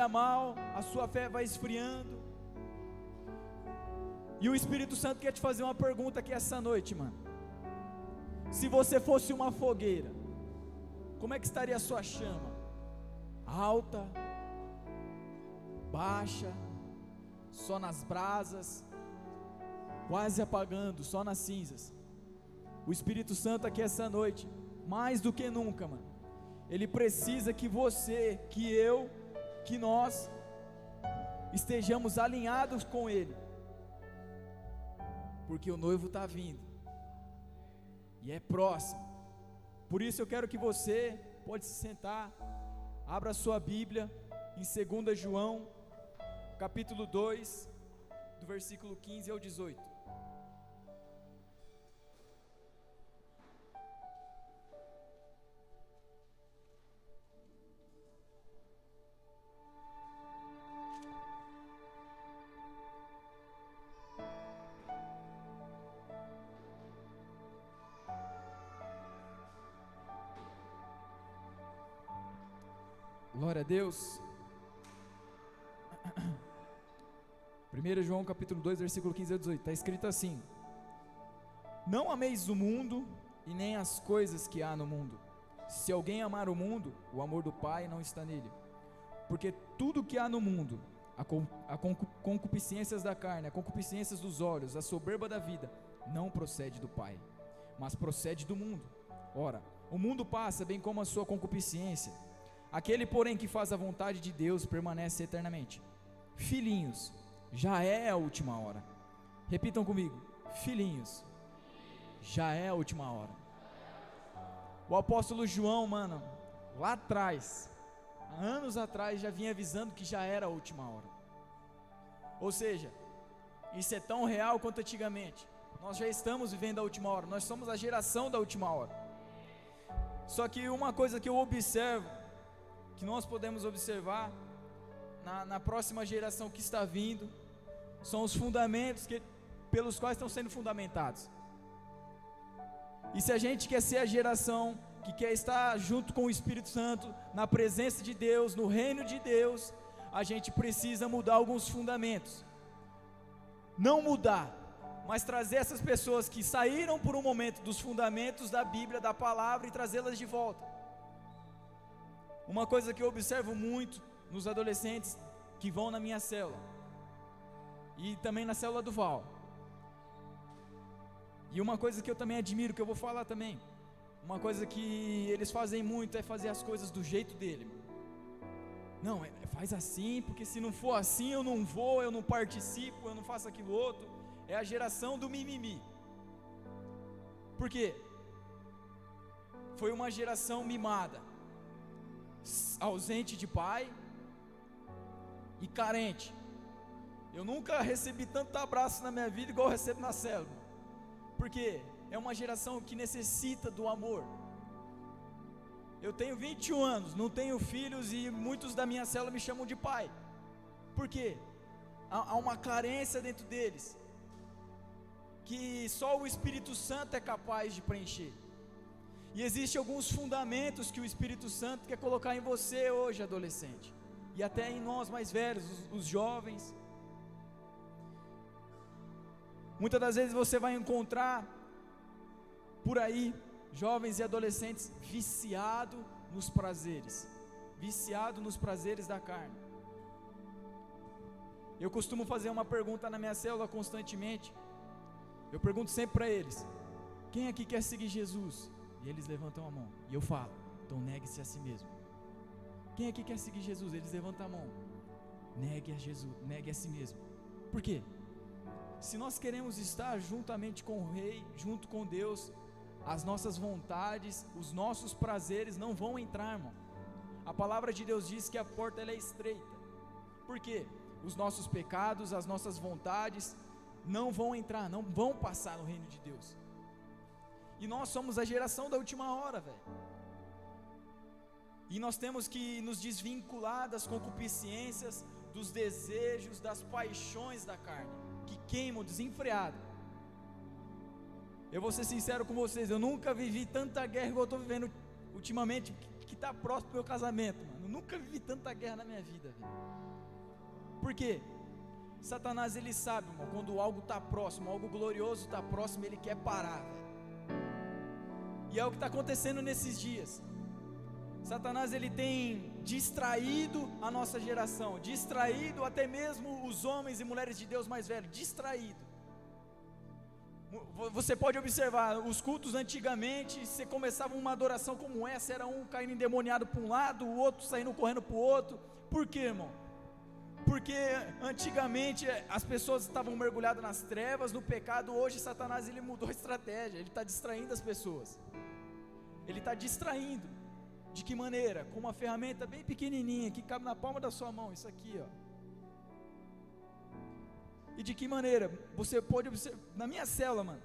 dia mal, a sua fé vai esfriando. E o Espírito Santo quer te fazer uma pergunta aqui essa noite, mano. Se você fosse uma fogueira, como é que estaria a sua chama? Alta, baixa, só nas brasas, quase apagando, só nas cinzas? O Espírito Santo aqui essa noite, mais do que nunca, mano, ele precisa que você, que eu, que nós estejamos alinhados com ele, porque o noivo está vindo e é próximo. Por isso eu quero que você pode se sentar, abra a sua Bíblia em 2 João capítulo 2, do versículo 15 ao 18. Glória a Deus. 1 João capítulo 2, versículo 15 a 18, está escrito assim: não ameis o mundo e nem as coisas que há no mundo. Se alguém amar o mundo, o amor do Pai não está nele. Porque tudo que há no mundo, a concupiscências da carne, a concupiscências dos olhos, a soberba da vida, não procede do Pai, mas procede do mundo. Ora, o mundo passa, bem como a sua concupiscência. Aquele, porém, que faz a vontade de Deus permanece eternamente. Filhinhos, já é a última hora. Repitam comigo: filhinhos, já é a última hora. O apóstolo João, mano, lá atrás, há anos atrás, já vinha avisando que já era a última hora. Ou seja, isso é tão real quanto antigamente. Nós já estamos vivendo a última hora. Nós somos a geração da última hora. Só que uma coisa que eu observo, que nós podemos observar na próxima geração que está vindo, são os fundamentos pelos quais estão sendo fundamentados. E se a gente quer ser a geração que quer estar junto com o Espírito Santo, na presença de Deus, no reino de Deus, a gente precisa mudar alguns fundamentos. Não mudar, mas trazer essas pessoas que saíram por um momento dos fundamentos da Bíblia, da palavra, e trazê-las de volta. Uma coisa que eu observo muito nos adolescentes que vão na minha célula, e também na célula do Val, e uma coisa que eu também admiro, que eu vou falar também, uma coisa que eles fazem muito é fazer as coisas do jeito dele. Não, faz assim, porque se não for assim eu não vou, eu não participo, eu não faço aquilo outro. É a geração do mimimi. Por quê? Foi uma geração mimada, ausente de pai e carente. Eu nunca recebi tanto abraço na minha vida igual eu recebo na célula, porque é uma geração que necessita do amor. Eu tenho 21 anos, não tenho filhos, e muitos da minha célula me chamam de pai. Por quê? Há uma carência dentro deles, que só o Espírito Santo é capaz de preencher. E existem alguns fundamentos que o Espírito Santo quer colocar em você hoje, adolescente, e até em nós mais velhos, os jovens. Muitas das vezes você vai encontrar por aí jovens e adolescentes viciados nos prazeres da carne. Eu costumo fazer uma pergunta na minha célula constantemente. Eu pergunto sempre para eles: quem aqui quer seguir Jesus? E eles levantam a mão, e eu falo: então negue-se a si mesmo. Quem aqui quer seguir Jesus? Eles levantam a mão. Negue a Jesus, negue a si mesmo. Por quê? Se nós queremos estar juntamente com o Rei, junto com Deus, as nossas vontades, os nossos prazeres não vão entrar, irmão. A palavra de Deus diz que a porta ela é estreita. Por quê? Os nossos pecados, as nossas vontades não vão entrar, não vão passar no reino de Deus. E nós somos a geração da última hora, velho. E nós temos que nos desvincular das concupiscências, dos desejos, das paixões da carne, que queimam desenfreado. Eu vou ser sincero com vocês, eu nunca vivi tanta guerra igual eu estou vivendo ultimamente, que está próximo do meu casamento, mano. Eu nunca vivi tanta guerra na minha vida, velho. Por quê? Satanás, ele sabe, irmão, quando algo está próximo, algo glorioso está próximo, ele quer parar, velho. E é o que está acontecendo nesses dias. Satanás, ele tem distraído a nossa geração, distraído até mesmo os homens e mulheres de Deus mais velhos, distraído. Você pode observar, os cultos antigamente, você começava uma adoração como essa, era um caindo endemoniado para um lado, o outro saindo correndo para o outro. Por quê, irmão? Porque antigamente as pessoas estavam mergulhadas nas trevas, no pecado. Hoje Satanás, ele mudou a estratégia, ele está distraindo as pessoas. Ele está distraindo. De que maneira? Com uma ferramenta bem pequenininha, que cabe na palma da sua mão, isso aqui, ó. E de que maneira? Você pode observar, na minha célula, mano,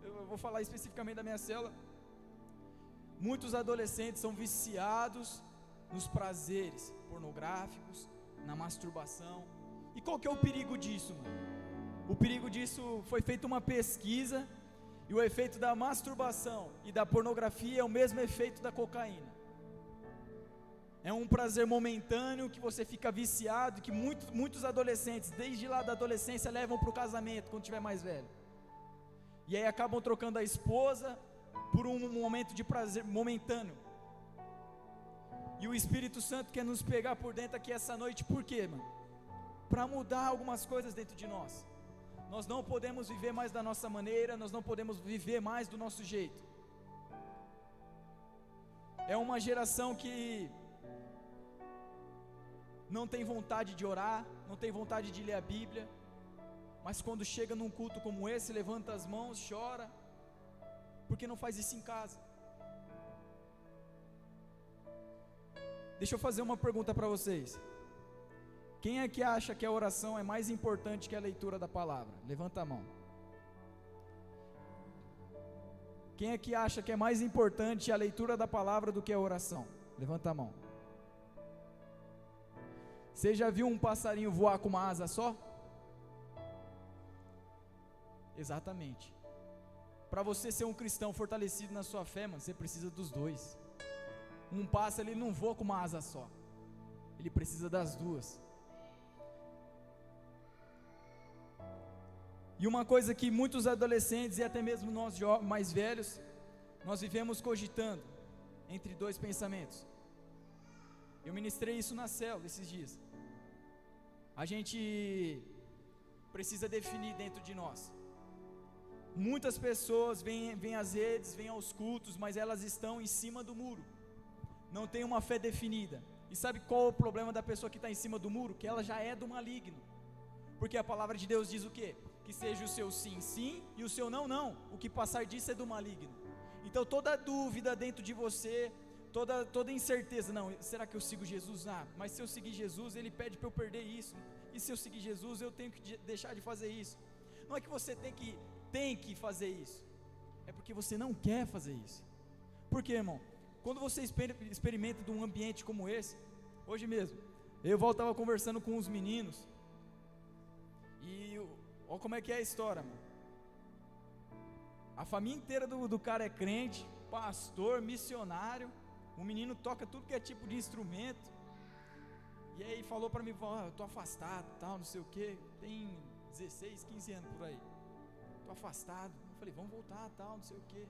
eu vou falar especificamente da minha célula, muitos adolescentes são viciados nos prazeres pornográficos, na masturbação. E qual que é o perigo disso, mano? O perigo disso, foi feita uma pesquisa, e o efeito da masturbação e da pornografia é o mesmo efeito da cocaína. É um prazer momentâneo que você fica viciado, que muitos adolescentes, desde lá da adolescência, levam para o casamento, quando tiver mais velho. E aí acabam trocando a esposa por um momento de prazer momentâneo. E o Espírito Santo quer nos pegar por dentro aqui essa noite, por quê, mano? Para mudar algumas coisas dentro de nós. Nós não podemos viver mais da nossa maneira, nós não podemos viver mais do nosso jeito. É uma geração que não tem vontade de orar, não tem vontade de ler a Bíblia, mas quando chega num culto como esse, levanta as mãos, chora, porque não faz isso em casa. Deixa eu fazer uma pergunta para vocês. Quem é que acha que a oração é mais importante que a leitura da palavra? Levanta a mão. Quem é que acha que é mais importante a leitura da palavra do que a oração? Levanta a mão. Você já viu um passarinho voar com uma asa só? Exatamente. Para você ser um cristão fortalecido na sua fé, mano, você precisa dos dois. Um pássaro, ele não voa com uma asa só. Ele precisa das duas. E uma coisa que muitos adolescentes e até mesmo nós mais velhos, nós vivemos cogitando entre dois pensamentos. Eu ministrei isso na célula esses dias. A gente precisa definir dentro de nós. Muitas pessoas vêm às redes, vêm aos cultos, mas elas estão em cima do muro. Não tem uma fé definida. E sabe qual é o problema da pessoa que está em cima do muro? Que ela já é do maligno. Porque a palavra de Deus diz o quê? Que seja o seu sim, sim, e o seu não, não. O que passar disso é do maligno. Então toda dúvida dentro de você, toda incerteza, não, será que eu sigo Jesus? Ah, mas se eu seguir Jesus, Ele pede para eu perder isso. E se eu seguir Jesus, eu tenho que deixar de fazer isso. Não é que você tem que fazer isso. É porque você não quer fazer isso. Por quê, irmão? Quando você experimenta de um ambiente como esse, hoje mesmo, eu estava conversando com os meninos, e olha como é que é a história, mano. A família inteira do cara é crente, pastor, missionário. O menino toca tudo que é tipo de instrumento. E aí falou para mim, eu tô afastado, tal, não sei o que. Tem 16, 15 anos por aí. Tô afastado. Eu falei, vamos voltar, tal, não sei o que.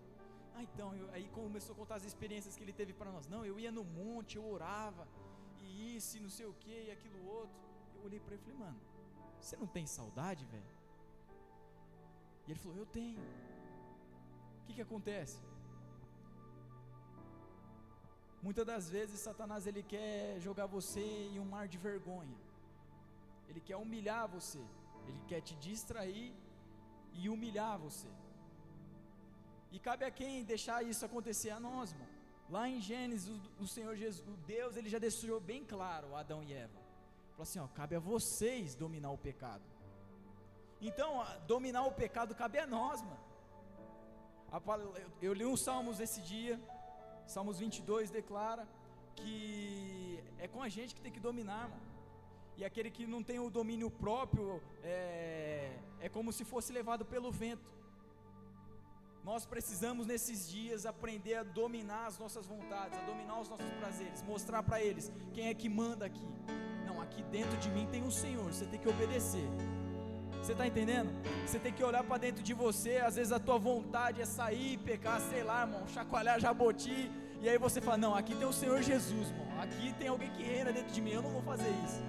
Ah, então, aí começou a contar as experiências que ele teve para nós. Não, eu ia no monte, eu orava, e isso, e não sei o que, e aquilo outro. Eu olhei para ele e falei, mano, você não tem saudade, velho? E ele falou, eu tenho. O que acontece? Muitas das vezes Satanás, ele quer jogar você em um mar de vergonha. Ele quer humilhar você. Ele quer te distrair e humilhar você. E cabe a quem deixar isso acontecer? A nós, irmão. Lá em Gênesis, o Senhor Jesus, o Deus, ele já deixou bem claro, Adão e Eva. Falou assim, cabe a vocês dominar o pecado. Então, dominar o pecado cabe a nós, mano. Eu li um Salmos esse dia, Salmos 22 declara que é com a gente que tem que dominar, mano. E aquele que não tem o domínio próprio, é como se fosse levado pelo vento. Nós precisamos nesses dias aprender a dominar as nossas vontades, a dominar os nossos prazeres, mostrar para eles quem é que manda aqui. Não, aqui dentro de mim tem um Senhor, você tem que obedecer. Você está entendendo? Você tem que olhar para dentro de você. Às vezes a tua vontade é sair, pecar, sei lá, irmão, chacoalhar jaboti, e aí você fala, não, aqui tem o Senhor Jesus, irmão, aqui tem alguém que reina dentro de mim, eu não vou fazer isso.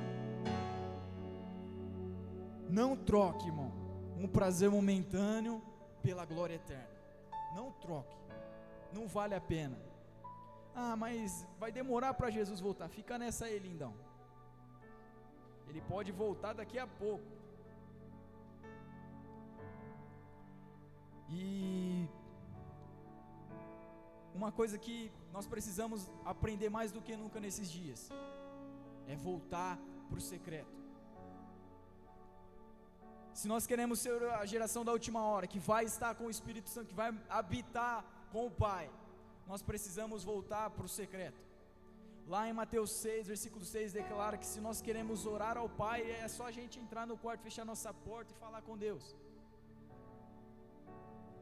Não troque, irmão, um prazer momentâneo pela glória eterna. Não troque, não vale a pena. Ah, mas vai demorar para Jesus voltar. Fica nessa aí, lindão. Ele pode voltar daqui a pouco. E uma coisa que nós precisamos aprender mais do que nunca nesses dias é voltar para o secreto. Se nós queremos ser a geração da última hora, que vai estar com o Espírito Santo, que vai habitar com o Pai, nós precisamos voltar para o secreto. Lá em Mateus 6, versículo 6, declara que se nós queremos orar ao Pai, é só a gente entrar no quarto, fechar nossa porta e falar com Deus.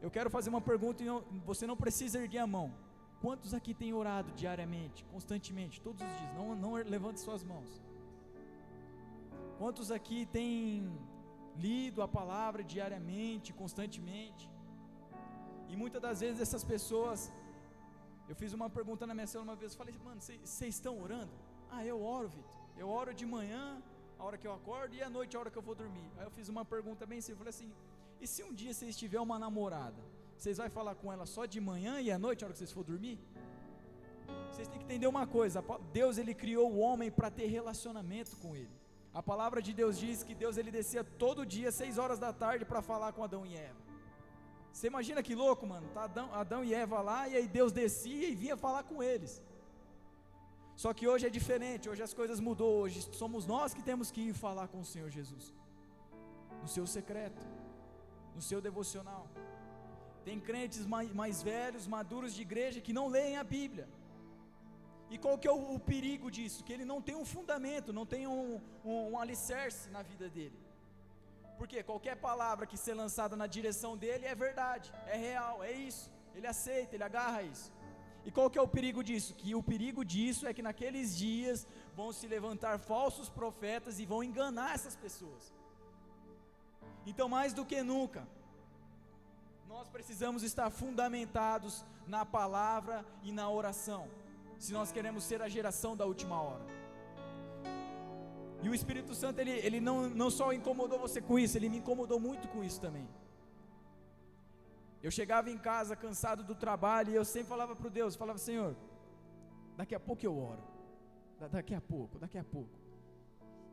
Eu quero fazer uma pergunta e você não precisa erguer a mão. Quantos aqui têm orado diariamente, constantemente, todos os dias? Não levante suas mãos. Quantos aqui têm lido a palavra diariamente, constantemente? E muitas das vezes essas pessoas, eu fiz uma pergunta na minha célula uma vez, falei, mano, vocês estão orando? Ah, eu oro, Vitor, eu oro de manhã, a hora que eu acordo, e à noite, a hora que eu vou dormir. Aí eu fiz uma pergunta bem simples, eu falei assim, e se um dia vocês tiverem uma namorada, vocês vão falar com ela só de manhã e à noite, a hora que vocês for dormir? Vocês têm que entender uma coisa, Deus ele criou o homem para ter relacionamento com ele. A palavra de Deus diz que Deus ele descia todo dia 6 horas da tarde para falar com Adão e Eva. Você imagina que louco, mano, tá Adão e Eva lá, e aí Deus descia e vinha falar com eles. Só que hoje é diferente, hoje as coisas mudou, hoje somos nós que temos que ir falar com o Senhor Jesus, no seu secreto, no seu devocional. Tem crentes mais velhos, maduros de igreja, que não leem a Bíblia. E qual que é o perigo disso? Que ele não tem um fundamento, não tem um alicerce na vida dele. Porque qualquer palavra que ser lançada na direção dele é verdade, é real, é isso. Ele aceita, ele agarra isso. E qual que é o perigo disso? Que o perigo disso é que naqueles dias vão se levantar falsos profetas e vão enganar essas pessoas. Então, mais do que nunca, nós precisamos estar fundamentados na palavra e na oração, se nós queremos ser a geração da última hora. E o Espírito Santo, ele não só incomodou você com isso, ele me incomodou muito com isso também. Eu chegava em casa cansado do trabalho, e eu sempre falava para Deus, falava, Senhor, daqui a pouco eu oro, daqui a pouco,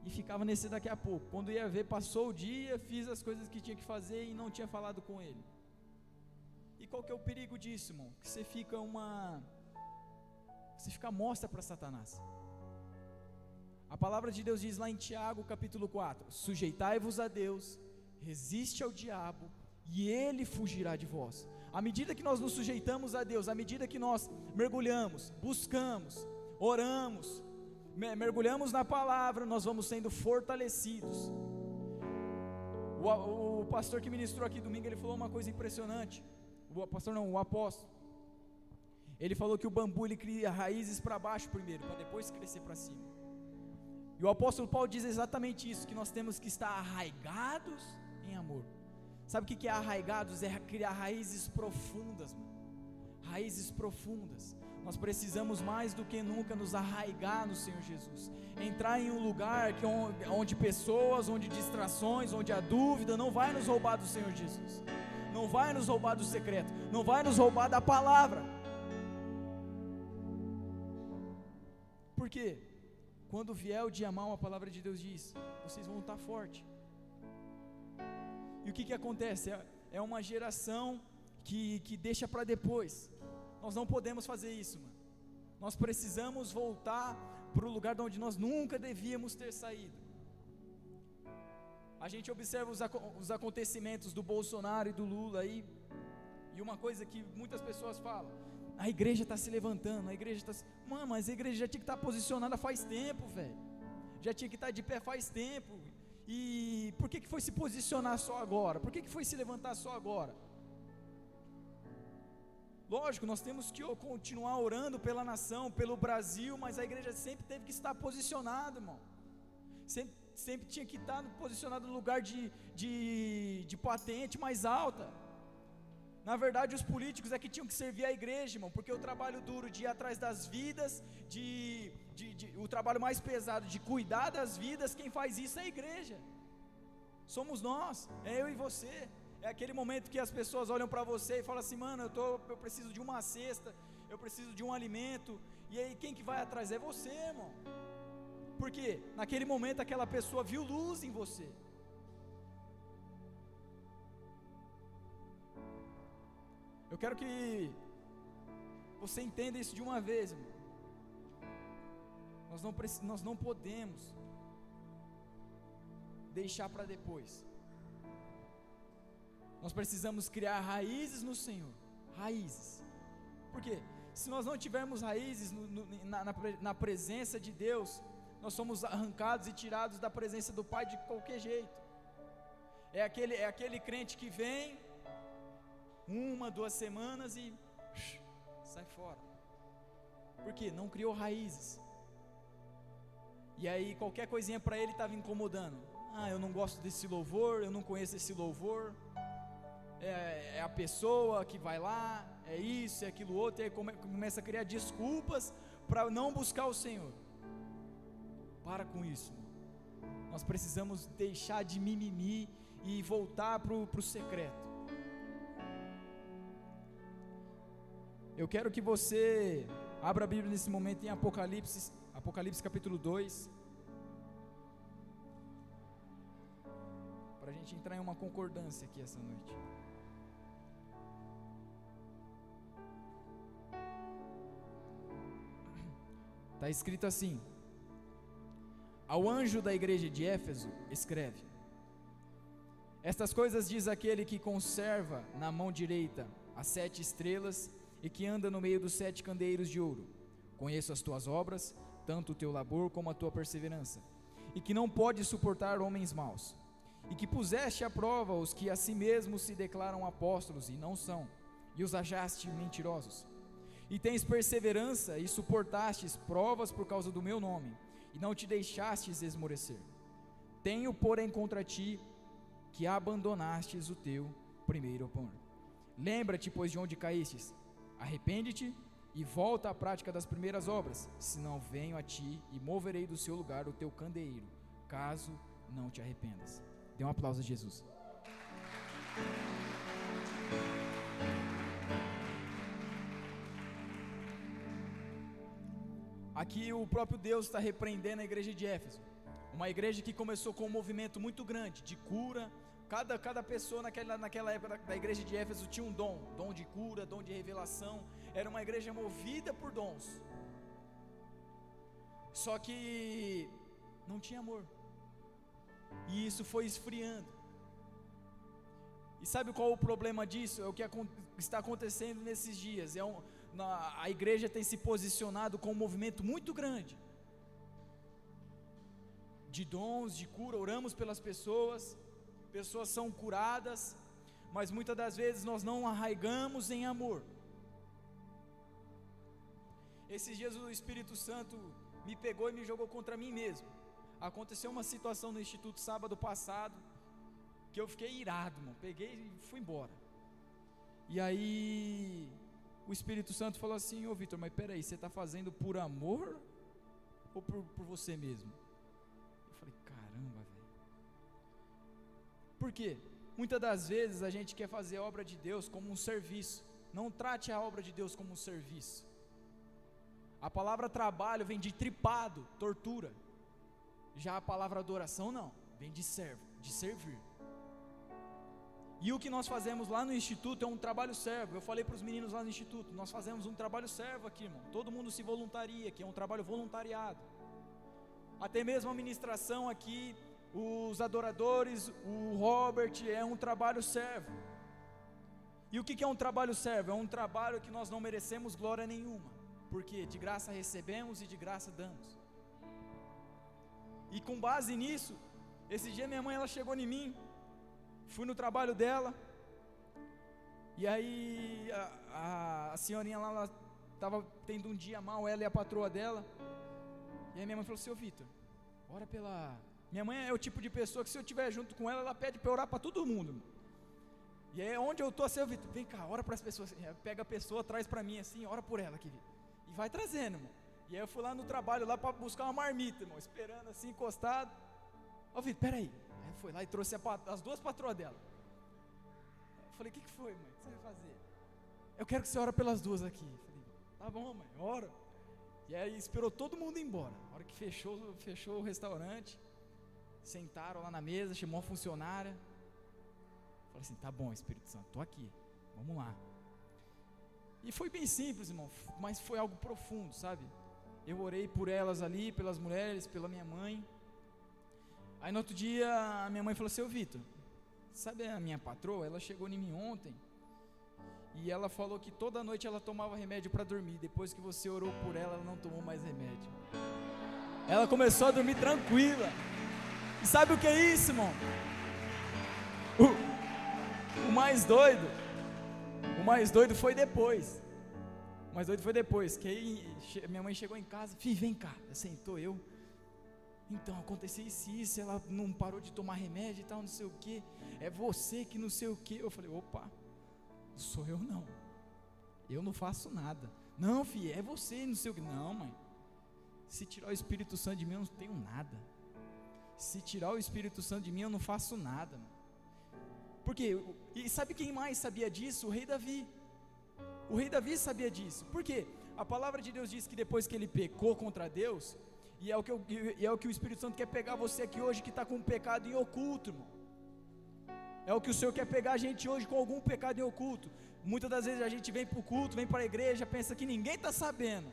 e ficava nesse daqui a pouco. Quando ia ver, passou o dia, fiz as coisas que tinha que fazer e não tinha falado com ele. E qual que é o perigo disso, irmão? Que você fica mostra para Satanás. A palavra de Deus diz lá em Tiago capítulo 4, sujeitai-vos a Deus, resiste ao diabo, e ele fugirá de vós. À medida que nós nos sujeitamos a Deus, à medida que nós mergulhamos, buscamos, oramos, mergulhamos na palavra, nós vamos sendo fortalecidos. O pastor que ministrou aqui domingo, ele falou uma coisa impressionante. O apóstolo, ele falou que o bambu ele cria raízes para baixo primeiro, para depois crescer para cima. E o apóstolo Paulo diz exatamente isso, que nós temos que estar arraigados em amor. Sabe o que é arraigados? É criar raízes profundas, mano. Raízes profundas. Nós precisamos mais do que nunca nos arraigar no Senhor Jesus, entrar em um lugar onde pessoas, onde distrações, onde a dúvida não vai nos roubar do Senhor Jesus, não vai nos roubar do secreto, não vai nos roubar da palavra. Por quê? Quando vier o dia mau, a palavra de Deus diz, vocês vão estar fortes. E o que acontece? É uma geração que deixa para depois. Nós não podemos fazer isso, mano. Nós precisamos voltar para o lugar de onde nós nunca devíamos ter saído. A gente observa os acontecimentos do Bolsonaro e do Lula aí, e uma coisa que muitas pessoas falam, a igreja está se levantando, mano, mas a igreja já tinha que estar posicionada faz tempo, velho, já tinha que estar de pé faz tempo, e por que foi se posicionar só agora? Por que foi se levantar só agora? Lógico, nós temos que continuar orando pela nação, pelo Brasil, mas a igreja sempre teve que estar posicionada, irmão. Sempre tinha que estar posicionado no lugar de patente mais alta. Na verdade, os políticos é que tinham que servir a igreja, irmão, porque o trabalho duro de ir atrás das vidas, o trabalho mais pesado de cuidar das vidas, quem faz isso é a igreja. Somos nós, é eu e você. É aquele momento que as pessoas olham para você e falam assim: mano, eu preciso de uma cesta, eu preciso de um alimento. E aí quem que vai atrás? É você, irmão. Porque naquele momento aquela pessoa viu luz em você. Eu quero que você entenda isso de uma vez, irmão. Nós não podemos deixar para depois. Nós precisamos criar raízes no Senhor. Raízes. Por quê? Se nós não tivermos raízes na presença de Deus, nós somos arrancados e tirados da presença do Pai de qualquer jeito. É aquele crente que vem 1, 2 semanas e sai fora. Por quê? Não criou raízes. E aí qualquer coisinha para ele estava incomodando. Eu não gosto desse louvor, eu não conheço esse louvor. É a pessoa que vai lá, é isso, é aquilo outro. E aí começa a criar desculpas para não buscar o Senhor. Para com isso, irmão. Nós precisamos deixar de mimimi e voltar para o secreto. Eu quero que você abra a Bíblia nesse momento em Apocalipse capítulo 2, para a gente entrar em uma concordância aqui essa noite. Está escrito assim: ao anjo da igreja de Éfeso escreve: estas coisas diz aquele que conserva na mão direita as 7 estrelas e que anda no meio dos 7 candeeiros de ouro. Conheço as tuas obras, tanto o teu labor como a tua perseverança, e que não pode suportar homens maus, e que puseste à prova os que a si mesmos se declaram apóstolos e não são, e os achaste mentirosos. E tens perseverança e suportastes provas por causa do meu nome, e não te deixastes esmorecer. Tenho, porém, contra ti que abandonastes o teu primeiro amor. Lembra-te, pois, de onde caístes. Arrepende-te e volta à prática das primeiras obras, senão venho a ti e moverei do seu lugar o teu candeeiro, caso não te arrependas. Dê um aplauso a Jesus. Aqui o próprio Deus está repreendendo a igreja de Éfeso, uma igreja que começou com um movimento muito grande de cura. Cada pessoa naquela época da igreja de Éfeso tinha um dom de cura, dom de revelação. Era uma igreja movida por dons, só que não tinha amor, e isso foi esfriando. E sabe qual o problema disso? É o que está acontecendo nesses dias. A igreja tem se posicionado com um movimento muito grande de dons, de cura. Oramos pelas pessoas são curadas, mas muitas das vezes nós não arraigamos em amor. Esses dias o Espírito Santo me pegou e me jogou contra mim mesmo. Aconteceu uma situação no Instituto sábado passado, que eu fiquei irado, mano. Peguei e fui embora. E aí o Espírito Santo falou assim: ô Vitor, mas peraí, você está fazendo por amor ou por você mesmo? Eu falei: caramba, velho. Por quê? Muitas das vezes a gente quer fazer a obra de Deus como um serviço. Não trate a obra de Deus como um serviço. A palavra trabalho vem de tripado, tortura. Já a palavra adoração não, vem de servo, de servir. E o que nós fazemos lá no Instituto é um trabalho servo. Eu falei para os meninos lá no Instituto: nós fazemos um trabalho servo aqui, irmão. Todo mundo se voluntaria, que é um trabalho voluntariado. Até mesmo a ministração aqui, os adoradores, o Robert, é um trabalho servo. E o que é um trabalho servo? É um trabalho que nós não merecemos glória nenhuma, porque de graça recebemos e de graça damos. E com base nisso, esse dia minha mãe ela chegou em mim, fui no trabalho dela, E aí a senhorinha lá, ela estava tendo um dia mal, ela e a patroa dela. E aí minha mãe falou: seu Vitor, ora pela... Minha mãe é o tipo de pessoa que se eu estiver junto com ela, ela pede para orar para todo mundo. E aí onde eu estou, seu Vitor, vem cá, ora para as pessoas. Pega a pessoa, traz para mim assim, ora por ela aqui. E vai trazendo, irmão. E aí eu fui lá no trabalho, lá para buscar uma marmita, irmão, esperando assim, encostado. Ó, Vitor, peraí. Aí foi lá e trouxe as duas patroas dela. Eu falei: o que foi, mãe? O que você vai fazer? Eu quero que você ore pelas duas aqui. Eu falei: tá bom, mãe, ora. E aí esperou todo mundo ir embora. A hora que fechou o restaurante, sentaram lá na mesa, chamou a funcionária. Falei assim: tá bom, Espírito Santo, estou aqui, vamos lá. E foi bem simples, irmão, mas foi algo profundo, sabe? Eu orei por elas ali, pelas mulheres, pela minha mãe. Aí no outro dia a minha mãe falou: seu Vitor, sabe a minha patroa? Ela chegou em mim ontem e ela falou que toda noite ela tomava remédio para dormir. Depois que você orou por ela, ela não tomou mais remédio. Ela começou a dormir tranquila. E sabe o que é isso, irmão? O mais doido foi depois. O mais doido foi depois, que aí minha mãe chegou em casa: filho, vem cá. Sentou eu. Então, aconteceu isso, ela não parou de tomar remédio e tal, não sei o que. É você que não sei o que. Eu falei: opa, sou eu não. Eu não faço nada. Não, filho, é você, não sei o que. Não, mãe. Se tirar o Espírito Santo de mim, eu não tenho nada. Se tirar o Espírito Santo de mim, eu não faço nada, mano. Por quê? E sabe quem mais sabia disso? O rei Davi. O rei Davi sabia disso. Por quê? A palavra de Deus diz que depois que ele pecou contra Deus, e é o que o Espírito Santo quer pegar você aqui hoje, que está com um pecado em oculto, irmão. É o que o Senhor quer pegar a gente hoje com algum pecado em oculto. Muitas das vezes a gente vem para o culto, vem para a igreja, pensa que ninguém está sabendo.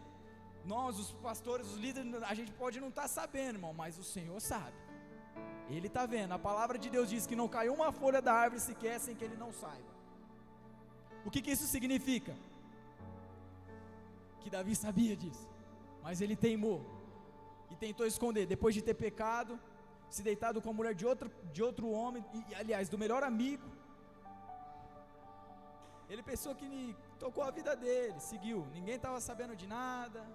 Nós, os pastores, os líderes, a gente pode não estar sabendo, irmão, mas o Senhor sabe. Ele está vendo. A palavra de Deus diz que não caiu uma folha da árvore sequer sem que ele não saiba. O que isso significa? Que Davi sabia disso, mas ele teimou e tentou esconder. Depois de ter pecado, se deitado com a mulher de outro homem, e aliás, do melhor amigo, ele pensou que tocou a vida dele, seguiu. Ninguém estava sabendo de nada.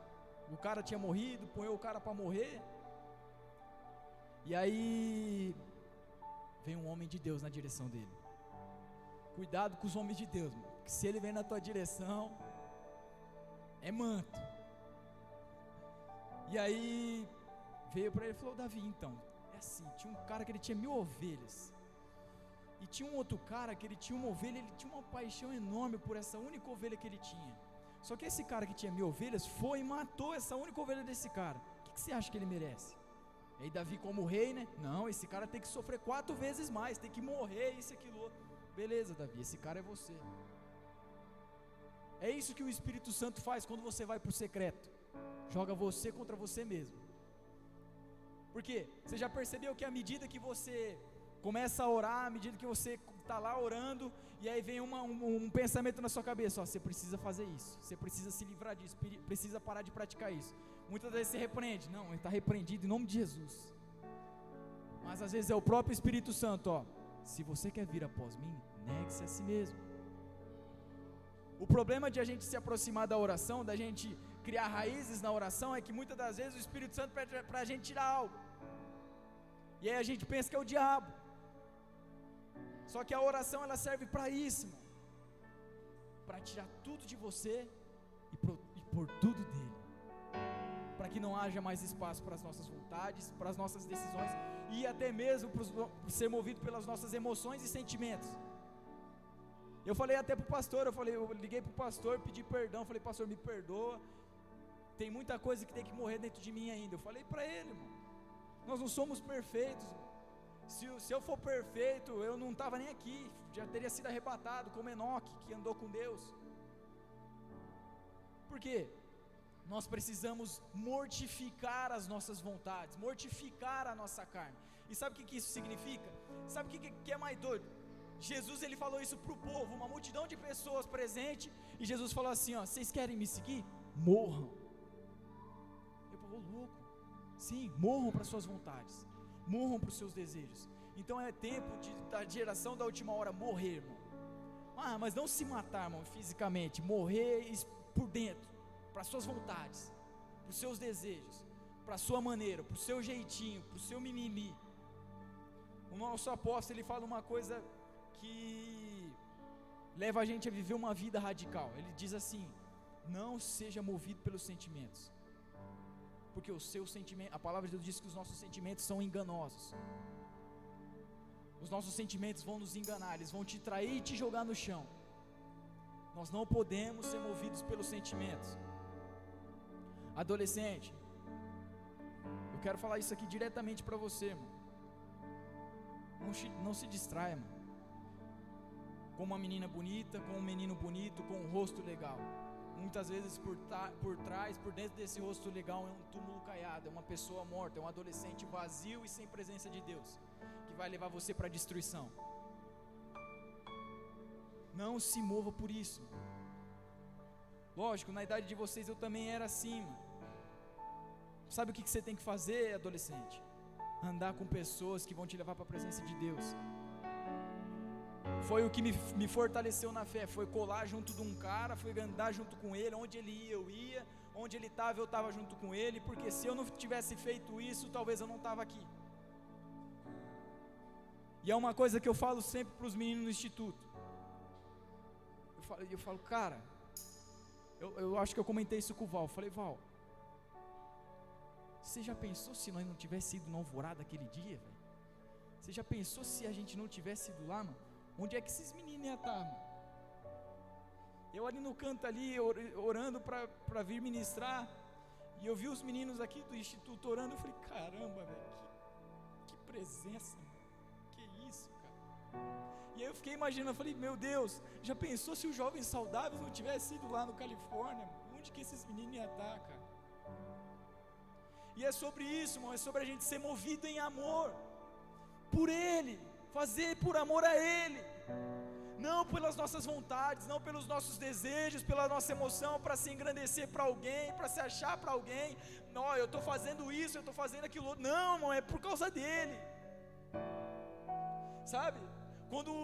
O cara tinha morrido, põe o cara para morrer. E aí vem um homem de Deus na direção dele. Cuidado com os homens de Deus, mano, porque se ele vem na tua direção, é manto. E aí veio para ele e falou: Davi, então, é assim, tinha um cara que ele tinha 1000 ovelhas, e tinha um outro cara que ele tinha uma ovelha, ele tinha uma paixão enorme por essa única ovelha que ele tinha. Só que esse cara que tinha 1000 ovelhas foi e matou essa única ovelha desse cara. O que você acha que ele merece? E aí Davi, como rei, né? Não, esse cara tem que sofrer 4 vezes mais, tem que morrer, isso e aquilo outro. Beleza, Davi, esse cara é você. É isso que o Espírito Santo faz quando você vai para o secreto. Joga você contra você mesmo. Por quê? Você já percebeu que à medida que você começa a orar, à medida que você está lá orando, e aí vem um pensamento na sua cabeça: ó, você precisa fazer isso, você precisa se livrar disso, precisa parar de praticar isso. Muitas vezes você repreende. Não, ele está repreendido em nome de Jesus. Mas às vezes é o próprio Espírito Santo: ó, se você quer vir após mim, negue-se a si mesmo. O problema de a gente se aproximar da oração, da gente criar raízes na oração, é que muitas das vezes o Espírito Santo pede para a gente tirar algo, e aí a gente pensa que é o diabo. Só que a oração, ela serve para isso, irmão, para tirar tudo de você e pôr tudo dele, para que não haja mais espaço para as nossas vontades, para as nossas decisões, e até mesmo para ser movido pelas nossas emoções e sentimentos. Eu falei até para o pastor, eu liguei para o pastor, pedi perdão, falei: pastor, me perdoa, tem muita coisa que tem que morrer dentro de mim ainda. Eu falei para ele: irmão, nós não somos perfeitos, irmão. Se eu for perfeito, eu não estava nem aqui, já teria sido arrebatado como Enoque, que andou com Deus. Por quê? Nós precisamos mortificar as nossas vontades, mortificar a nossa carne. E sabe o que isso significa? Sabe o que é mais doido? Jesus, ele falou isso para o povo, uma multidão de pessoas presente, e Jesus falou assim: ó, vocês querem me seguir? Morram. Eu falei: louco, sim, morram para suas vontades, morram para os seus desejos. Então é tempo da geração da última hora morrer, irmão. Mas não se matar, irmão, fisicamente, morrer por dentro, para suas vontades, para os seus desejos, para a sua maneira, para o seu jeitinho, para o seu mimimi. O nosso apóstolo, ele fala uma coisa que leva a gente a viver uma vida radical. Ele diz assim: não seja movido pelos sentimentos, porque o seu sentimento, a palavra de Deus diz que os nossos sentimentos são enganosos. Os nossos sentimentos vão nos enganar, eles vão te trair e te jogar no chão. Nós não podemos ser movidos pelos sentimentos. Adolescente, eu quero falar isso aqui diretamente para você, irmão. Não se distraia, irmão, com uma menina bonita, com um menino bonito, com um rosto legal. Muitas vezes por trás, por dentro desse rosto legal, é um túmulo caiado, é uma pessoa morta, é um adolescente vazio e sem presença de Deus, que vai levar você para a destruição. Não se mova por isso. Lógico, na idade de vocês eu também era assim, mano. Sabe o que você tem que fazer, adolescente? Andar com pessoas que vão te levar para a presença de Deus. Foi o que me fortaleceu na fé, foi colar junto de um cara, foi andar junto com ele, onde ele ia eu ia, onde ele estava eu estava junto com ele, porque se eu não tivesse feito isso, talvez eu não estava aqui. E é uma coisa que eu falo sempre para os meninos no instituto. Eu falo, cara, eu acho que eu comentei isso com o Val. Eu falei, Val, você já pensou se nós não tivesse ido na Alvorada aquele dia, velho? Você já pensou se a gente não tivesse ido lá, mano? Onde é que esses meninos iam estar, mano? Eu ali no canto ali, orando para vir ministrar, e eu vi os meninos aqui do instituto orando. Eu falei, caramba, velho, que presença, mano. Que isso, cara. E aí eu fiquei imaginando, eu falei, meu Deus, já pensou se os jovens saudáveis não tivessem ido lá no Califórnia? Onde que esses meninos iam estar, cara? E é sobre isso, irmão, é sobre a gente ser movido em amor por Ele, fazer por amor a Ele, não pelas nossas vontades, não pelos nossos desejos, pela nossa emoção, para se engrandecer para alguém, para se achar para alguém. Não, eu estou fazendo isso, eu estou fazendo aquilo outro. Não, irmão, é por causa dele. Sabe, quando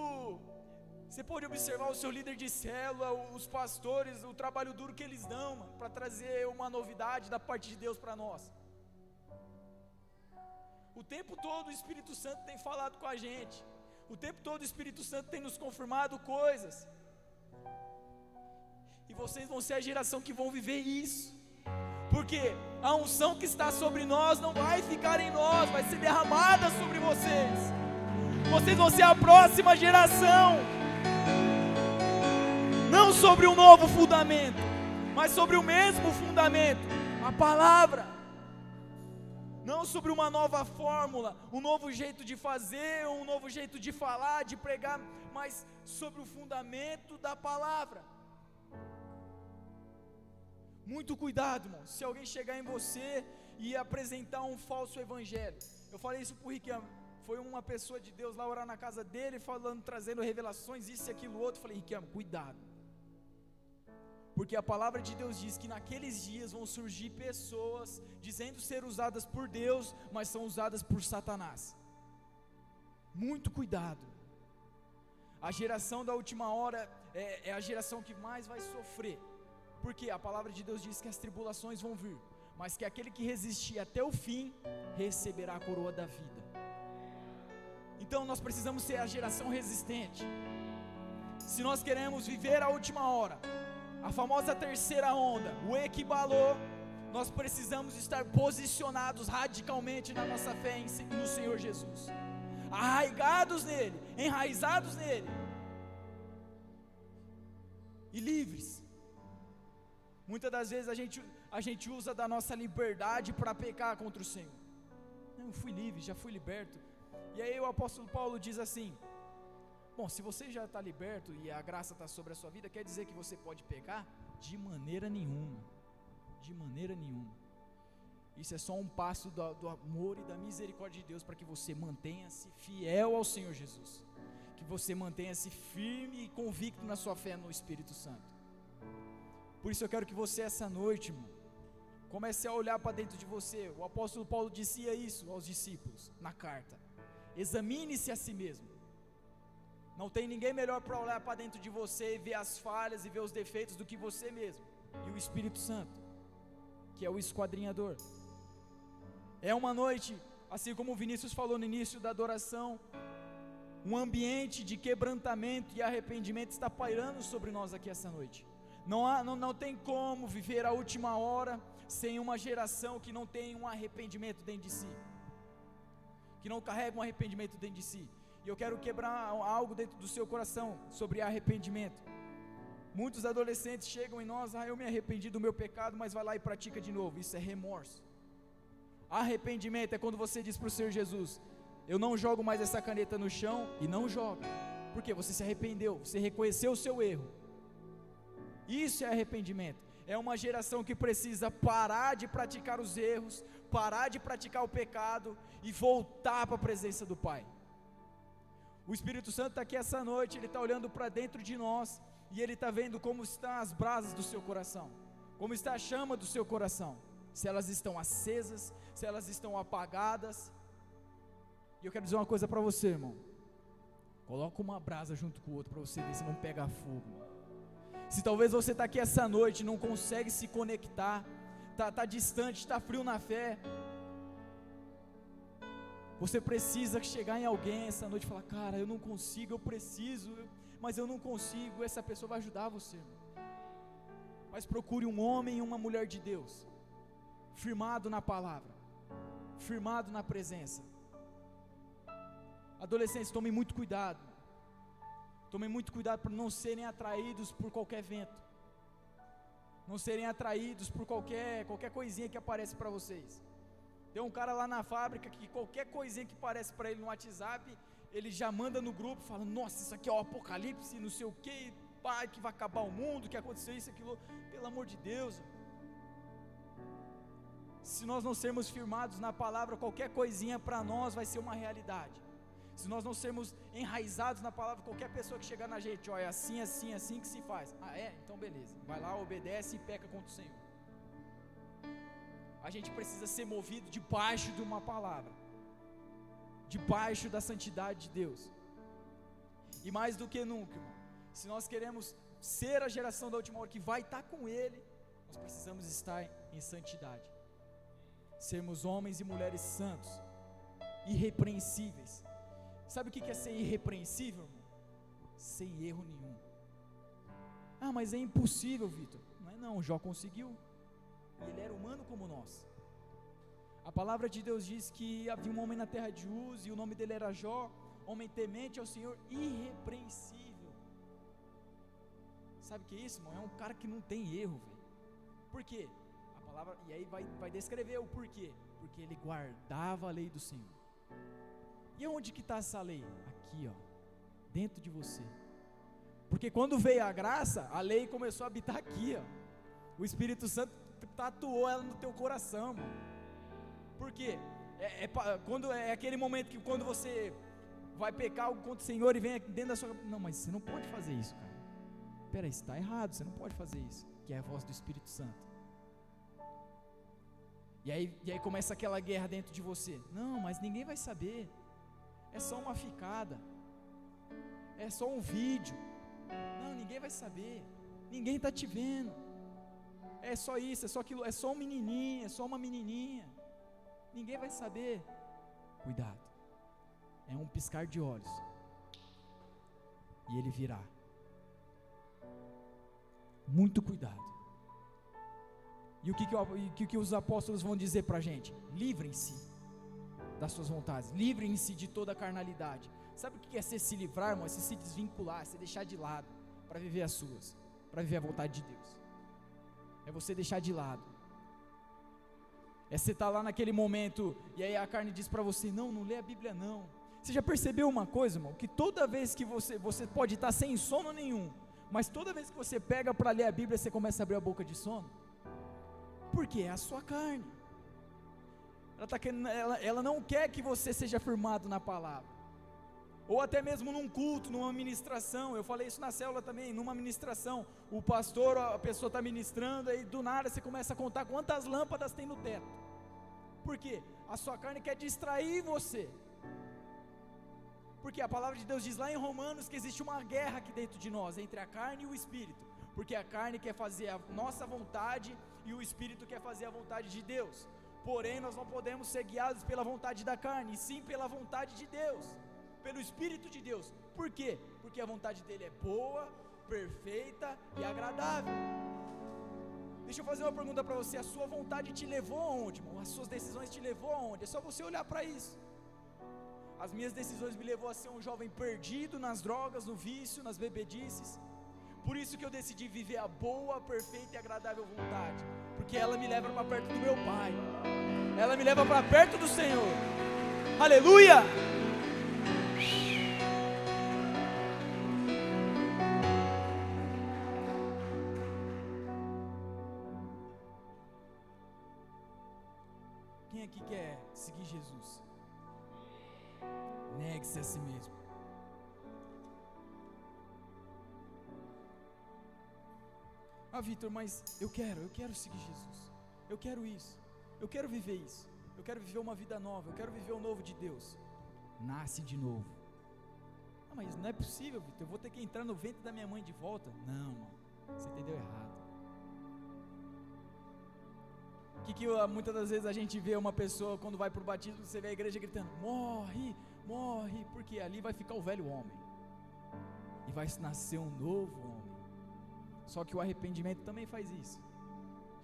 você pode observar o seu líder de célula, os pastores, o trabalho duro que eles dão, mano, para trazer uma novidade da parte de Deus para nós. O tempo todo o Espírito Santo tem falado com a gente, o tempo todo o Espírito Santo tem nos confirmado coisas, e vocês vão ser a geração que vão viver isso, porque a unção que está sobre nós não vai ficar em nós, vai ser derramada sobre vocês. Vocês vão ser a próxima geração, não sobre um novo fundamento, mas sobre o mesmo fundamento, a palavra. Não sobre uma nova fórmula, um novo jeito de fazer, um novo jeito de falar, de pregar, mas sobre o fundamento da palavra. Muito cuidado, irmão, se alguém chegar em você e apresentar um falso evangelho. Eu falei isso para o Riquelme, foi uma pessoa de Deus lá orar na casa dele, falando, trazendo revelações, isso e aquilo outro. Eu falei, Riquelme, cuidado, porque a palavra de Deus diz que naqueles dias vão surgir pessoas dizendo ser usadas por Deus, mas são usadas por Satanás. Muito cuidado. A geração da última hora é a geração que mais vai sofrer, porque a palavra de Deus diz que as tribulações vão vir, mas que aquele que resistir até o fim receberá a coroa da vida. Então nós precisamos ser a geração resistente. Se nós queremos viver a última hora, a famosa terceira onda, o equibalô, nós precisamos estar posicionados radicalmente na nossa fé no Senhor Jesus, arraigados nele, enraizados nele e livres. Muitas das vezes a gente usa da nossa liberdade para pecar contra o Senhor. Eu fui livre, já fui liberto. E aí o apóstolo Paulo diz assim, bom, se você já está liberto e a graça está sobre a sua vida, quer dizer que você pode pecar? De maneira nenhuma, de maneira nenhuma. Isso é só um passo do amor e da misericórdia de Deus, para que você mantenha-se fiel ao Senhor Jesus, que você mantenha-se firme e convicto na sua fé no Espírito Santo. Por isso eu quero que você essa noite, irmão, comece a olhar para dentro de você. O apóstolo Paulo dizia isso aos discípulos na carta: examine-se a si mesmo. Não tem ninguém melhor para olhar para dentro de você e ver as falhas e ver os defeitos do que você mesmo. E o Espírito Santo, que é o esquadrinhador. É uma noite, assim como o Vinícius falou no início da adoração, um ambiente de quebrantamento e arrependimento está pairando sobre nós aqui essa noite. Não tem como viver a última hora sem uma geração que não tem um arrependimento dentro de si, que não carrega um arrependimento dentro de si. E eu quero quebrar algo dentro do seu coração sobre arrependimento. Muitos adolescentes chegam em nós: eu me arrependi do meu pecado, mas vai lá e pratica de novo. Isso é remorso. Arrependimento é quando você diz para o Senhor Jesus: eu não jogo mais essa caneta no chão, e não joga, porque você se arrependeu, você reconheceu o seu erro. Isso é arrependimento. É uma geração que precisa parar de praticar os erros, parar de praticar o pecado e voltar para a presença do Pai. O Espírito Santo está aqui essa noite, Ele está olhando para dentro de nós, e Ele está vendo como estão as brasas do seu coração, como está a chama do seu coração, se elas estão acesas, se elas estão apagadas. E eu quero dizer uma coisa para você, irmão: coloca uma brasa junto com o outro, para você ver se não pega fogo. Se talvez você está aqui essa noite e não consegue se conectar, está distante, está frio na fé, você precisa chegar em alguém essa noite e falar: cara, eu não consigo, eu preciso, mas eu não consigo. Essa pessoa vai ajudar você, mas procure um homem e uma mulher de Deus, firmado na palavra, firmado na presença. Adolescentes, tomem muito cuidado, para não serem atraídos por qualquer vento, não serem atraídos por qualquer coisinha que aparece para vocês. Tem um cara lá na fábrica que qualquer coisinha que aparece para ele no WhatsApp, ele já manda no grupo, fala: nossa, isso aqui é o apocalipse, não sei o que, pai, que vai acabar o mundo, que aconteceu isso, aquilo. Pelo amor de Deus, se nós não sermos firmados na palavra, qualquer coisinha para nós vai ser uma realidade. Se nós não sermos enraizados na palavra, qualquer pessoa que chegar na gente: ó, é assim, assim, assim que se faz. Ah, é? Então beleza, vai lá, obedece e peca contra o Senhor. A gente precisa ser movido debaixo de uma palavra, debaixo da santidade de Deus. E mais do que nunca, irmão, se nós queremos ser a geração da última hora que vai estar com Ele, nós precisamos estar em santidade, sermos homens e mulheres santos, irrepreensíveis. Sabe o que é ser irrepreensível, irmão? Sem erro nenhum. Ah, mas é impossível, Vitor. Não é não, Jó conseguiu, e ele era humano como nós. A palavra de Deus diz que havia um homem na terra de Uz, e o nome dele era Jó, homem temente ao Senhor, irrepreensível. Sabe o que é isso, irmão? É um cara que não tem erro, velho. Por quê? A palavra, e aí vai descrever o porquê. Porque ele guardava a lei do Senhor. E onde que está essa lei? Aqui, ó, dentro de você. Porque quando veio a graça, a lei começou a habitar aqui, ó. O Espírito Santo tatuou ela no teu coração, mano. Por quê? Quando é aquele momento que quando você vai pecar algo contra o Senhor e vem dentro da sua... Não, mas você não pode fazer isso, cara. Peraí, isso está errado, você não pode fazer isso. Que é a voz do Espírito Santo. E aí começa aquela guerra dentro de você. Não, mas ninguém vai saber. É só uma ficada, é só um vídeo. Não, ninguém vai saber, ninguém está te vendo. É só isso, é só aquilo, é só um menininho, é só uma menininha. Ninguém vai saber. Cuidado, é um piscar de olhos e ele virá. Muito cuidado. E o que os apóstolos vão dizer para a gente? Livrem-se das suas vontades, livrem-se de toda a carnalidade. Sabe o que é se livrar, irmão? É se desvincular, se deixar de lado, para viver as suas, para viver a vontade de Deus. É você deixar de lado. É você estar lá naquele momento, e aí a carne diz para você: não lê a Bíblia não. Você já percebeu uma coisa, irmão? Que toda vez que você pode estar sem sono nenhum, mas toda vez que você pega para ler a Bíblia, você começa a abrir a boca de sono. Por quê? É a sua carne. Ela não quer que você seja firmado na palavra. Ou até mesmo num culto, numa ministração. Eu falei isso na célula também, numa ministração. O pastor, a pessoa está ministrando, aí do nada você começa a contar quantas lâmpadas tem no teto. Por quê? A sua carne quer distrair você. Porque a palavra de Deus diz lá em Romanos que existe uma guerra aqui dentro de nós, entre a carne e o espírito, porque a carne quer fazer a nossa vontade e o espírito quer fazer a vontade de Deus. Porém, nós não podemos ser guiados pela vontade da carne, e sim pela vontade de Deus, pelo Espírito de Deus. Por quê? Porque a vontade dele é boa, perfeita e agradável. Deixa eu fazer uma pergunta para você: a sua vontade te levou aonde, irmão? As suas decisões te levou aonde? É só você olhar para isso. As minhas decisões me levou a ser um jovem perdido nas drogas, no vício, nas bebedices. Por isso que eu decidi viver a boa, perfeita e agradável vontade, porque ela me leva para perto do meu Pai, ela me leva para perto do Senhor. Aleluia! Quem aqui quer seguir Jesus? Negue-se a si mesmo. Ah, Vitor, mas eu quero seguir Jesus, eu quero isso, eu quero viver isso, eu quero viver uma vida nova, eu quero viver o novo de Deus. Nasce de novo. Ah, mas não é possível, Vitor, eu vou ter que entrar no ventre da minha mãe de volta. Não, irmão, você entendeu errado. Que muitas das vezes a gente vê uma pessoa, quando vai para o batismo, você vê a igreja gritando: morre, morre, porque ali vai ficar o velho homem, e vai nascer um novo homem. Só que o arrependimento também faz isso,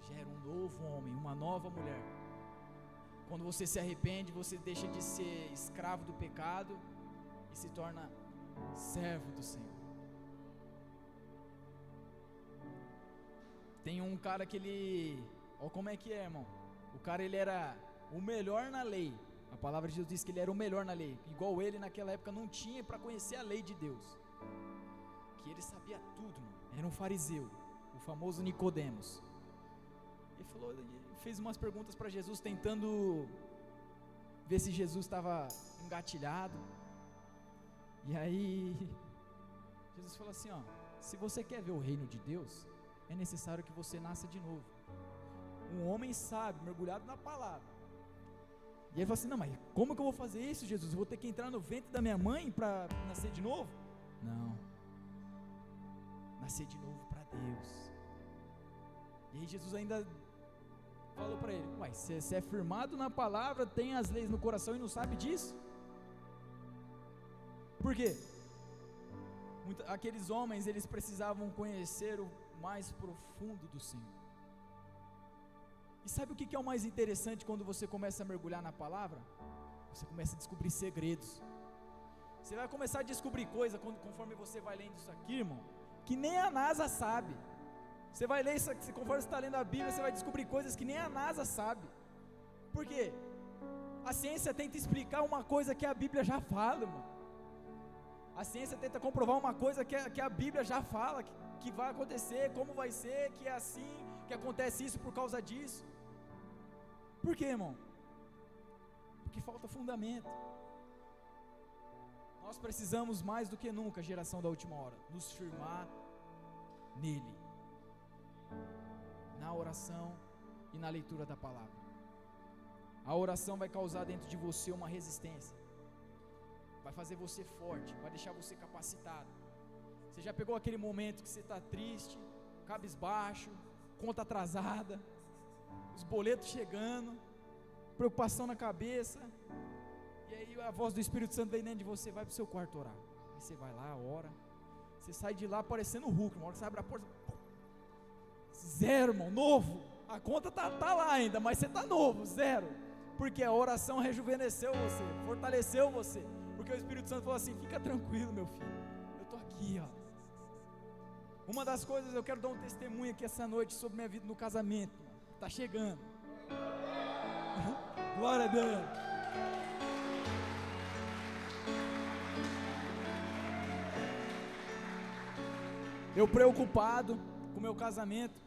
gera um novo homem, uma nova mulher. Quando você se arrepende, você deixa de ser escravo do pecado e se torna servo do Senhor. Tem um cara que ele, olha como é que é, irmão, o cara ele era o melhor na lei. A palavra de Deus diz que ele era o melhor na lei, igual ele naquela época não tinha para conhecer a lei de Deus, que ele sabia tudo, mano. Era um fariseu, o famoso Nicodemos. Ele fez umas perguntas para Jesus, tentando ver se Jesus estava engatilhado. E aí Jesus falou assim: ó, se você quer ver o reino de Deus, é necessário que você nasça de novo. Um homem sábio, mergulhado na palavra. E ele falou assim: não, mas como que eu vou fazer isso, Jesus? Eu vou ter que entrar no ventre da minha mãe para nascer de novo? Não, nascer de novo para Deus. E aí Jesus ainda falou para ele: uai, você é firmado na palavra, tem as leis no coração e não sabe disso? Por quê? Aqueles homens, eles precisavam conhecer o mais profundo do Senhor. E sabe o que é o mais interessante quando você começa a mergulhar na palavra? Você começa a descobrir segredos. Você vai começar a descobrir coisas conforme você vai lendo isso aqui, irmão, que nem a NASA sabe. Você vai ler isso aqui, conforme você está lendo a Bíblia, você vai descobrir coisas que nem a NASA sabe. Por quê? A ciência tenta explicar uma coisa que a Bíblia já fala, irmão. A ciência tenta comprovar uma coisa que a Bíblia já fala, que vai acontecer, como vai ser, que é assim, que acontece isso por causa disso. Por quê, irmão? Porque falta fundamento. Nós precisamos mais do que nunca, geração da última hora, nos firmar nele, na oração e na leitura da palavra. A oração vai causar dentro de você uma resistência, vai fazer você forte, vai deixar você capacitado. Você já pegou aquele momento que você está triste, cabisbaixo, conta atrasada, os boletos chegando, preocupação na cabeça, e aí a voz do Espírito Santo vem dentro de você: vai para o seu quarto orar. Aí você vai lá, ora, você sai de lá parecendo o Hulk, uma hora que você abre a porta, zero, irmão, novo, a conta tá lá ainda, mas você está novo, zero, porque a oração rejuvenesceu você, fortaleceu você, porque o Espírito Santo falou assim: fica tranquilo, meu filho, eu estou aqui, ó. Uma das coisas, eu quero dar um testemunho aqui essa noite sobre minha vida no casamento, está chegando. Glória a Deus. Eu preocupado com o meu casamento,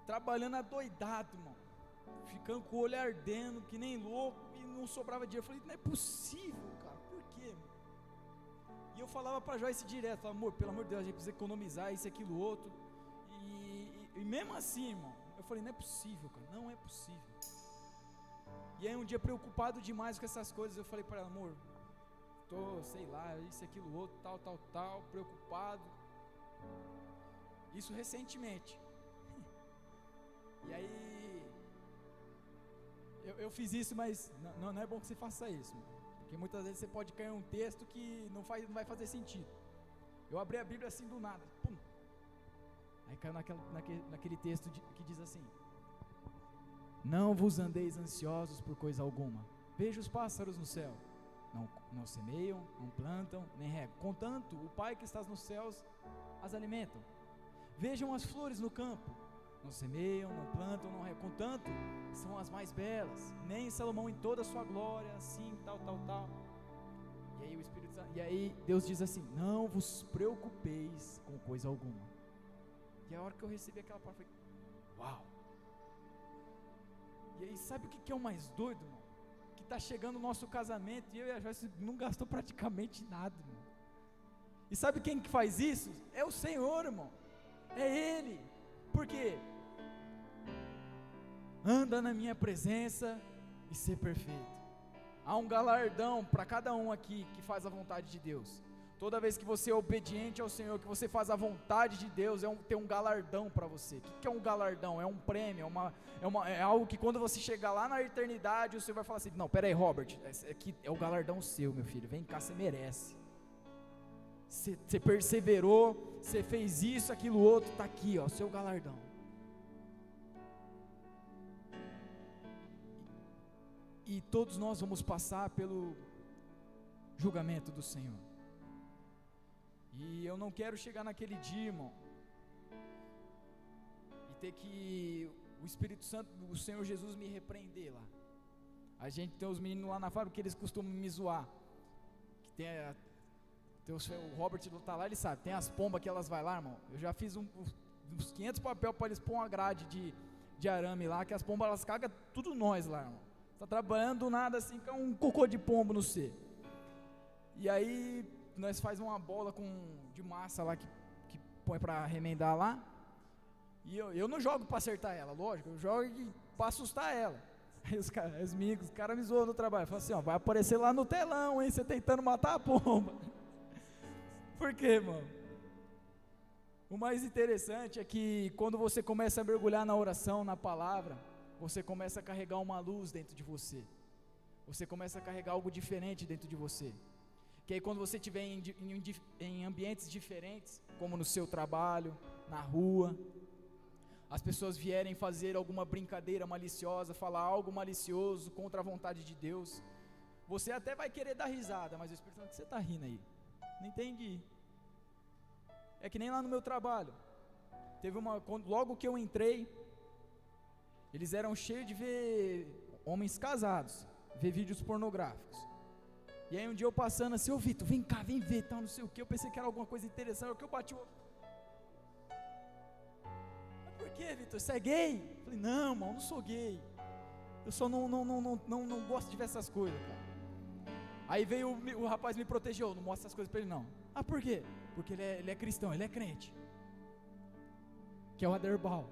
trabalhando adoidado, irmão, ficando com o olho ardendo, que nem louco, e não sobrava dinheiro. Eu falei: não é possível, cara, por quê, irmão? E eu falava para Joyce direto: amor, pelo amor de Deus, a gente precisa economizar isso, aquilo, outro. E mesmo assim, irmão, eu falei: não é possível, cara, não é possível. E aí um dia, preocupado demais com essas coisas, eu falei para ela: amor, tô, sei lá, isso, aquilo, outro, tal, preocupado. Isso recentemente. E aí, eu fiz isso, mas não é bom que você faça isso, porque muitas vezes você pode cair em um texto que não vai fazer sentido. Eu abri a Bíblia assim do nada, pum. Aí caiu naquele texto que diz assim: não vos andeis ansiosos por coisa alguma. Veja os pássaros no céu, não semeiam, não plantam, nem regam, contanto o Pai que está nos céus as alimentam. Vejam as flores no campo, não semeiam, não plantam, não regam, contanto são as mais belas. Nem Salomão em toda a sua glória, assim, tal. E aí Deus diz assim: não vos preocupeis com coisa alguma. E a hora que eu recebi aquela palavra, eu falei: uau! E aí, sabe o que é o mais doido, irmão? Que está chegando o nosso casamento e eu e a Joyce não gastou praticamente nada, irmão. E sabe quem que faz isso? É o Senhor, irmão. É Ele. Por quê? Anda na minha presença e ser perfeito. Há um galardão para cada um aqui que faz a vontade de Deus. Toda vez que você é obediente ao Senhor, que você faz a vontade de Deus, tem um galardão para você. O que é um galardão? É um prêmio, é algo que quando você chegar lá na eternidade, o Senhor vai falar assim: não, peraí, Robert, aqui é o galardão seu, meu filho, vem cá, você merece. Você perseverou, você fez isso, aquilo, outro, está aqui, ó, o seu galardão. E todos nós vamos passar pelo julgamento do Senhor. E eu não quero chegar naquele dia, irmão, e ter que o Espírito Santo, o Senhor Jesus me repreender lá. A gente tem os meninos lá na fábrica que eles costumam me zoar, que o Robert tá lá, ele sabe, tem as pombas que elas vai lá, irmão. Eu já fiz uns 500 papel para eles pôr uma grade de arame lá, que as pombas elas cagam tudo nós lá, irmão. Tá trabalhando do nada assim, com um cocô de pombo no C. E aí nós faz uma bola de massa lá que põe para remendar lá. E eu não jogo para acertar ela, lógico, eu jogo para assustar ela. Aí os caras me zoam no trabalho, falam assim: ó, vai aparecer lá no telão, hein, você tentando matar a pomba. Por quê, mano? O mais interessante é que quando você começa a mergulhar na oração, na palavra, você começa a carregar uma luz dentro de você. Você começa a carregar algo diferente dentro de você. Que aí quando você estiver em ambientes diferentes, como no seu trabalho, na rua, as pessoas vierem fazer alguma brincadeira maliciosa, falar algo malicioso contra a vontade de Deus, você até vai querer dar risada, mas o Espírito Santo, que você está rindo aí? Não entendi. É que nem lá no meu trabalho, logo que eu entrei, eles eram cheios de ver homens casados, ver vídeos pornográficos. E aí um dia eu passando assim: ô Vitor, vem cá, vem ver, tal, não sei o que. Eu pensei que era alguma coisa interessante, o que eu bati o... Mas por que, Vitor, você é gay? Eu falei: não, irmão, não sou gay. Eu só não gosto de ver essas coisas, cara. Aí veio o rapaz me protegeu: não mostra essas coisas para ele não. Ah, por quê? Porque ele é cristão, ele é crente, que é o Aderbal.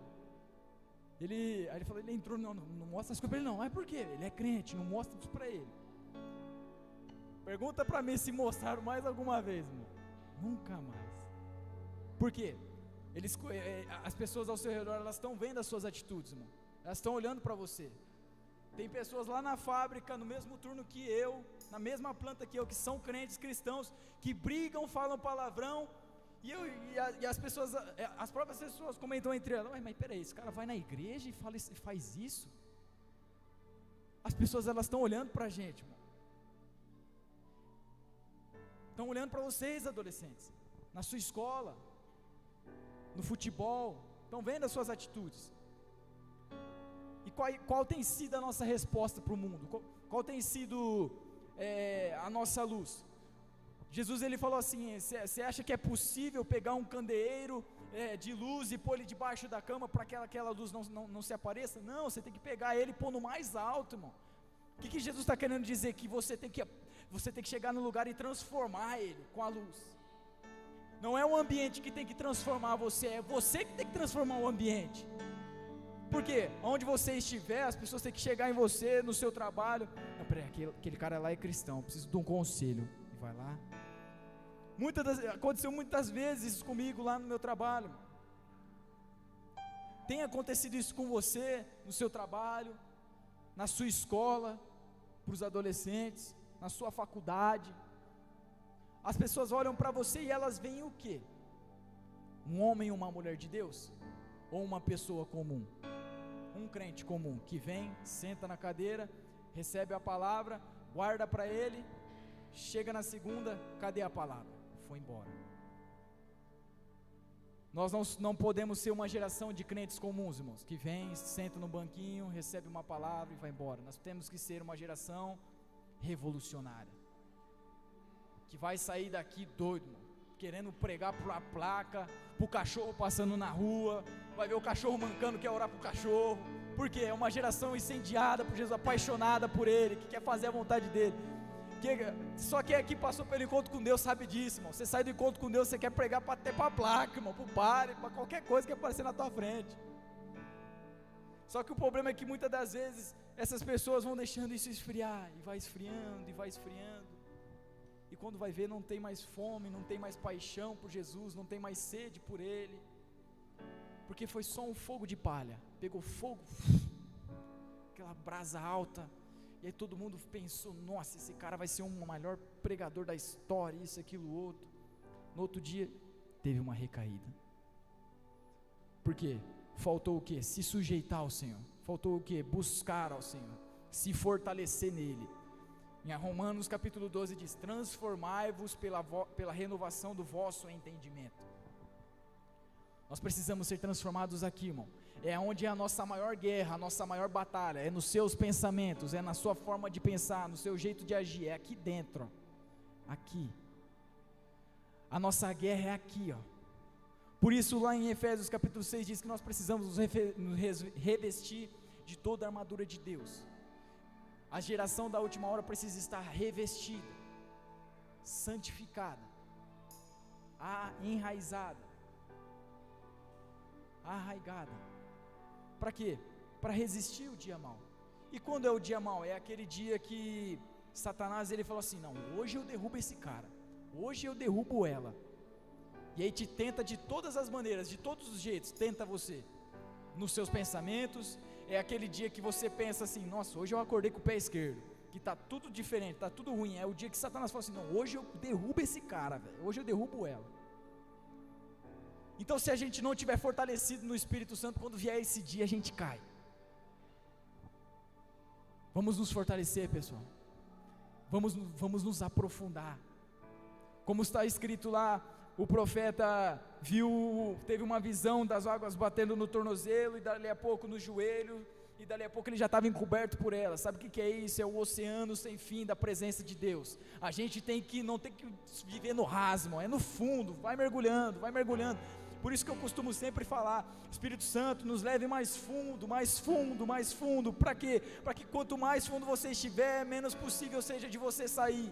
Aí ele falou: ele entrou, não mostra essas coisas para ele não. Ah, por quê? Ele é crente, não mostra isso para ele. Pergunta para mim se mostraram mais alguma vez, irmão. Nunca mais. Por quê? As pessoas ao seu redor, elas estão vendo as suas atitudes, irmão. Elas estão olhando para você. Tem pessoas lá na fábrica, no mesmo turno que eu, na mesma planta que eu, que são crentes cristãos, que brigam, falam palavrão, e as pessoas, as próprias pessoas comentam entre elas: mas peraí, esse cara vai na igreja e faz isso? As pessoas, elas estão olhando para a gente, irmão. Estão olhando para vocês, adolescentes, na sua escola, no futebol, estão vendo as suas atitudes. E qual tem sido a nossa resposta para o mundo? Qual tem sido a nossa luz? Jesus, ele falou assim: você acha que é possível pegar um candeeiro de luz e pôr ele debaixo da cama para que aquela luz não se apareça? Não, você tem que pegar ele e pôr no mais alto, irmão. O que Jesus está querendo dizer? Que você tem que chegar no lugar e transformar ele com a luz. Não é o ambiente que tem que transformar você, é você que tem que transformar o ambiente. Por quê? Onde você estiver, as pessoas têm que chegar em você, no seu trabalho: não, peraí, aquele cara lá é cristão, preciso de um conselho. e vai lá. Aconteceu muitas vezes isso comigo lá no meu trabalho. Tem acontecido isso com você, no seu trabalho, na sua escola, para os adolescentes, na sua faculdade. As pessoas olham para você e elas veem o quê? Um homem e uma mulher de Deus? Ou uma pessoa comum? Um crente comum, que vem, senta na cadeira, recebe a palavra, guarda para ele, chega na segunda, cadê a palavra? Foi embora. Nós não podemos ser uma geração de crentes comuns, irmãos, que vem, senta no banquinho, recebe uma palavra e vai embora. Nós temos que ser uma geração revolucionária, que vai sair daqui doido, irmão, querendo pregar por a placa, pro cachorro passando na rua, vai ver o cachorro mancando, quer orar pro cachorro, porque é uma geração incendiada por Jesus, apaixonada por Ele, que quer fazer a vontade dEle. Só quem aqui passou pelo encontro com Deus sabe disso, irmão. Você sai do encontro com Deus, você quer pregar até para a placa, irmão, para o bar, para qualquer coisa que aparecer na tua frente. Só que o problema é que muitas das vezes essas pessoas vão deixando isso esfriar, e vai esfriando, e vai esfriando, e quando vai ver não tem mais fome, não tem mais paixão por Jesus, não tem mais sede por Ele, porque foi só um fogo de palha, pegou fogo, aquela brasa alta, e aí todo mundo pensou, nossa, esse cara vai ser o maior pregador da história, isso, aquilo, outro. No outro dia, teve uma recaída. Por quê? Faltou o quê? Se sujeitar ao Senhor. Faltou o quê? Buscar ao Senhor, se fortalecer nele. Em Romanos capítulo 12 diz, transformai-vos pela renovação do vosso entendimento. Nós precisamos ser transformados aqui, irmão. É onde é a nossa maior guerra, a nossa maior batalha, é nos seus pensamentos, é na sua forma de pensar, no seu jeito de agir, é aqui dentro, ó. Aqui, a nossa guerra é aqui, ó. Por isso lá em Efésios capítulo 6 diz que nós precisamos nos revestir de toda a armadura de Deus. A geração da última hora precisa estar revestida, santificada, enraizada, arraigada. Para quê? Para resistir o dia mau. E quando é o dia mau? É aquele dia que Satanás ele falou assim, não, hoje eu derrubo esse cara, hoje eu derrubo ela, e aí te tenta de todas as maneiras, de todos os jeitos, tenta você, nos seus pensamentos. É aquele dia que você pensa assim, nossa, hoje eu acordei com o pé esquerdo, que está tudo diferente, está tudo ruim. É o dia que Satanás fala assim, não, hoje eu derrubo esse cara, velho, hoje eu derrubo ela. Então se a gente não tiver fortalecido no Espírito Santo, quando vier esse dia a gente cai. Vamos nos fortalecer, pessoal, vamos nos aprofundar, como está escrito lá, o profeta teve uma visão das águas batendo no tornozelo, e dali a pouco no joelho, e dali a pouco ele já estava encoberto por elas. Sabe o que é isso? É o oceano sem fim da presença de Deus. A gente não tem que viver no raso, é no fundo, vai mergulhando, por isso que eu costumo sempre falar, Espírito Santo nos leve mais fundo, mais fundo, mais fundo. Para quê? Para que quanto mais fundo você estiver, menos possível seja de você sair.